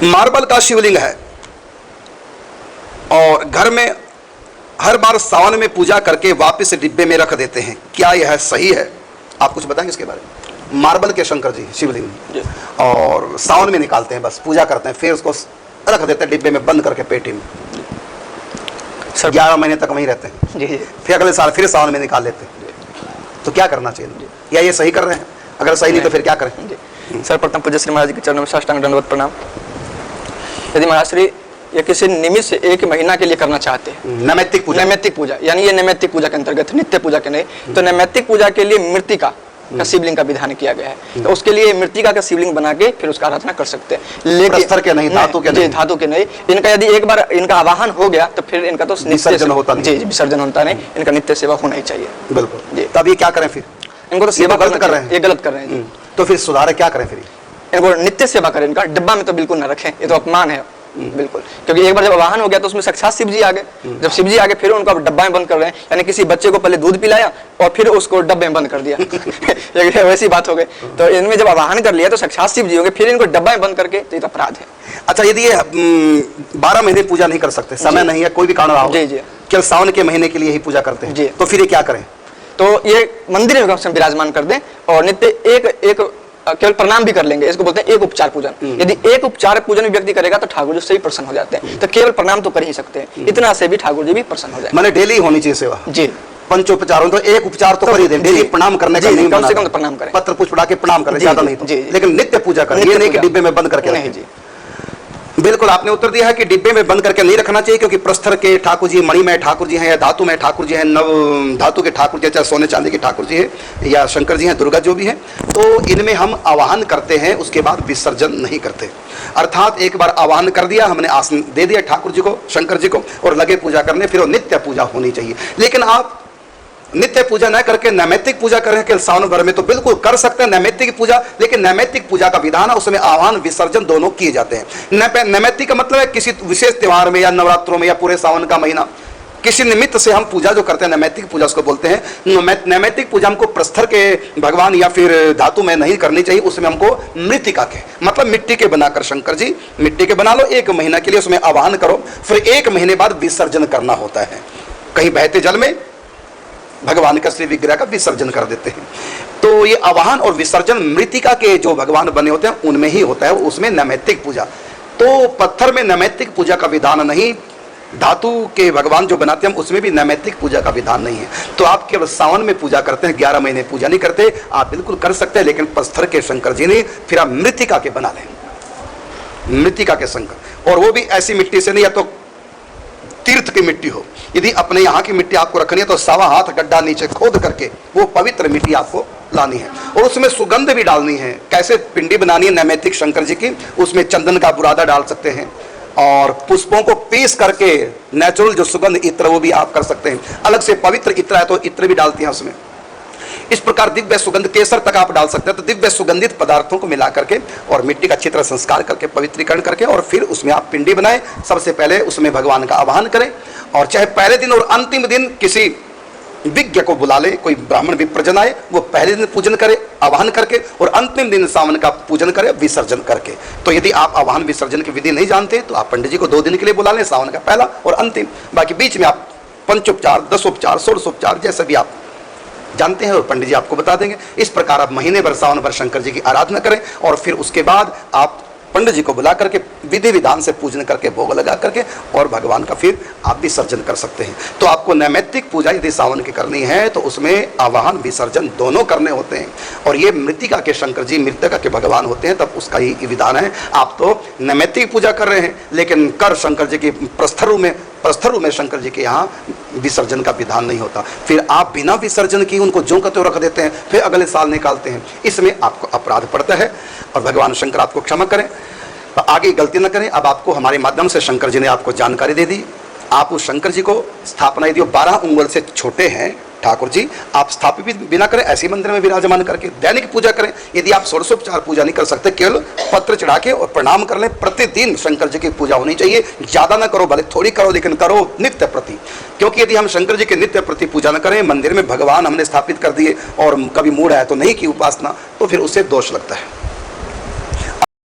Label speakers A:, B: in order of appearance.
A: Marble का शिवलिंग है और घर में हर बार सावन में पूजा करके वापस डिब्बे में रख देते हैं, क्या यह सही है? आप कुछ बताएंगे इसके बारे में? मार्बल के शंकर जी शिवलिंग और सावन में निकालते हैं, बस पूजा करते हैं, फिर उसको रख देते हैं डिब्बे में बंद करके पेटी में, 11 महीने तक वहीं रहते हैं, फिर अगले साल फिर सावन में निकाल लेते हैं। तो क्या करना चाहिए, या ये सही कर रहे हैं? अगर सही नहीं तो फिर क्या करें?
B: सर प्रथम पूज्य श्री महाराज जी के चरणों में साष्टांग दंडवत प्रणाम। यदि महाराज श्री ये किसी निमित्त से 1 महीना के लिए करना चाहते हैं,
A: नैमित्तिक पूजा,
B: यानी ये नैमित्तिक पूजा के अंतर्गत, नित्य पूजा के नहीं, तो नैमित्तिक पूजा के लिए मृत्तिका का शिवलिंग का विधान किया गया है। तो उसके लिए मृत्तिका का शिवलिंग बना के फिर उसका आराधना कर सकते हैं, लेकिन
A: प्रस्तर के नहीं, धातु के नहीं।
B: धातु के नहीं। इनका यदि एक बार इनका आवाहन हो गया तो फिर इनका तो
A: विसर्जन होता नहीं।
B: जी विसर्जन होता नहीं, इनका नित्य सेवा होना ही चाहिए।
A: बिल्कुल जी। तब ये क्या करें फिर?
B: इनको तो सेवा
A: गलत कर रहे हैं,
B: ये गलत कर रहे हैं।
A: तो फिर सुधारे क्या करें? फिर
B: इनको नित्य सेवा करें, इनका डिब्बा में तो बिल्कुल ना रखें, ये तो अपमान है बिल्कुल। क्योंकि एक बार जब आवाहन हो गया तो उसमें साक्षात शिव जी आ गए, जब शिव जी आ गए फिर उनको डब्बा में बंद कर रहे हैं, यानी किसी बच्चे को पहले दूध पिलाया और फिर उसको डब्बे में बंद कर दिया वैसी बात हो गई। तो इनमें जब आवाहन कर लिया तो साक्षात शिव जी होंगे, फिर इनको डब्बा में बंद करके तो ये अपराध है।
A: अच्छा, यदि ये 12 महीने पूजा नहीं कर सकते, समय नहीं है, कोई भी कारण रहा हो, केवल सावन के महीने के लिए ही पूजा करते हैं, तो फिर ये क्या करें?
B: तो ये मंदिर में विराजमान कर दें और नित्य एक केवल प्रणाम भी कर लेंगे, इसको बोलते हैं एक उपचार पूजन। यदि एक उपचार पूजन व्यक्ति करेगा तो ठाकुर जी से भी प्रसन्न हो जाते हैं। तो केवल प्रणाम तो कर ही सकते हैं, इतना से भी ठाकुर जी भी प्रसन्न हो जाए।
A: माने डेली होनी चाहिए सेवा
B: जी,
A: पंचोपचारों तो एक उपचार तो कर ही दें, डेली प्रणाम करने का नहीं,
B: कम से कम प्रणाम करें,
A: पत्र पुष्प उड़ा के प्रणाम करें, ज्यादा नहीं तो, लेकिन नित्य पूजा करें, ये नहीं कि डिब्बे में बंद करके नहीं। जी बिल्कुल, आपने उत्तर दिया है कि डिब्बे में बंद करके नहीं रखना चाहिए, क्योंकि प्रस्तर के ठाकुर जी, मणिमय ठाकुर जी हैं, या धातु में ठाकुर जी हैं, नव धातु के ठाकुर जी, चाहे सोने चांदी के ठाकुर जी है या शंकर जी हैं, दुर्गा जो भी है, तो इनमें हम आवाहन करते हैं, उसके बाद विसर्जन नहीं करते। अर्थात एक बार आवाहन कर दिया, हमने आसन दे दिया ठाकुर जी को, शंकर जी को, और लगे पूजा करने, फिर वो नित्य पूजा होनी चाहिए। लेकिन आप नित्य पूजा न करके नैमित्तिक पूजा करें केवल सावन भर में, तो बिल्कुल कर सकते हैं नैमित्तिक पूजा, लेकिन नैमित्तिक पूजा का विधान है, उसमें आह्वान विसर्जन दोनों किए जाते हैं। नैमित्तिक का मतलब है किसी विशेष त्योहार में या नवरात्रों में या पूरे सावन का महीना किसी निमित्त से हम पूजा जो करते हैं, नैमित्तिक पूजा उसको बोलते हैं। नैमित्तिक पूजा हमको प्रस्तर के भगवान या फिर धातु में नहीं करनी चाहिए, उसमें हमको मृत्तिका के मतलब मिट्टी के बनाकर, शंकर जी मिट्टी के बना लो, 1 महीना के लिए उसमें आवाहन करो, फिर 1 महीने बाद विसर्जन करना होता है। कहीं बहते जल में भगवान का श्री विग्रह का विसर्जन कर देते हैं। तो ये आवाहन और विसर्जन मृत्तिका के जो भगवान बने होते हैं उनमें ही होता है, उसमें नैमित्तिक पूजा। तो पत्थर में नैमित्तिक पूजा का विधान नहीं, धातु के भगवान जो बनाते हैं उसमें भी नैमित्तिक पूजा का विधान नहीं है। तो आप केवल सावन में पूजा करते हैं, 11 महीने पूजा नहीं करते, आप बिल्कुल कर सकते हैं, लेकिन पत्थर के शंकर जी ने, फिर आप मृत्तिका के बना लें, मृत्तिका के शंकर, और वो भी ऐसी मिट्टी से नहीं, या तो तीर्थ की मिट्टी हो। यदि अपने यहाँ की मिट्टी आपको रखनी है तो 1.25 हाथ गड्ढा नीचे खोद करके वो पवित्र मिट्टी आपको लानी है, और उसमें सुगंध भी डालनी है। कैसे पिंडी बनानी है नैमित्तिक शंकर जी की, उसमें चंदन का बुरादा डाल सकते हैं, और पुष्पों को पीस करके नेचुरल जो सुगंध इत्र वो भी आप कर सकते हैं। अलग से पवित्र इत्र है तो इत्र भी डालती हैं उसमें। इस प्रकार दिव्य सुगंध, केसर तक आप डाल सकते हैं। तो दिव्य सुगंधित पदार्थों को मिला करके और मिट्टी का अच्छी तरह संस्कार करके, पवित्रीकरण करके, और फिर उसमें आप पिंडी बनाएं। सबसे पहले उसमें भगवान का आवाहन करें, और चाहे पहले दिन और अंतिम दिन किसी विज्ञ को बुला ले, कोई ब्राह्मण विप्रजन आए, वो पहले दिन पूजन करे आवाहन करके, और अंतिम दिन सावन का पूजन करे विसर्जन करके। तो यदि आप आवाहन विसर्जन की विधि नहीं जानते तो आप पंडित जी को 2 दिन के लिए बुला लें, सावन का पहला और अंतिम। बाकी बीच में आप पंचोपचार, 10 उपचार, 16 उपचार जैसे भी आप जानते हैं और पंडित जी आपको बता देंगे। इस प्रकार आप महीने भर सावन भर शंकर जी की आराधना करें, और फिर उसके बाद आप पंडित जी को बुला करके विधि विधान से पूजन करके, भोग लगा करके, और भगवान का फिर आप विसर्जन कर सकते हैं। तो आपको नैमित्तिक पूजा यदि सावन की करनी है तो उसमें आवाहन विसर्जन दोनों करने होते हैं, और ये मृत्तिका के शंकर जी, मृत्तिका के भगवान होते हैं, तब उसका ही विधान है। आप तो नैमित्तिक पूजा कर रहे हैं, लेकिन कर शंकर जी की प्रस्थरु में शंकर जी के यहाँ विसर्जन का विधान नहीं होता। फिर आप बिना विसर्जन की उनको ज्यों का त्यों रख देते हैं, फिर अगले साल निकालते हैं, इसमें आपको अपराध पड़ता है, और भगवान शंकर आपको क्षमा करें, तो आगे गलती न करें। अब आपको हमारे माध्यम से शंकर जी ने आपको जानकारी दे दी। आप उस शंकर जी को स्थापना, यदि 12 उंगल से छोटे हैं ठाकुर जी, आप स्थापित भी बिना करें, ऐसे मंदिर में विराजमान करके दैनिक पूजा करें। यदि आप 16 पूजा नहीं कर सकते, केवल पत्र चढ़ा के और प्रणाम कर लें। प्रतिदिन शंकर जी की पूजा होनी चाहिए, ज़्यादा ना करो, भले थोड़ी करो, लेकिन करो नित्य प्रति। क्योंकि यदि हम शंकर जी के नित्य प्रति पूजा न करें, मंदिर में भगवान हमने स्थापित कर दिए और कभी मूड आया तो नहीं की उपासना, तो फिर उससे दोष लगता है।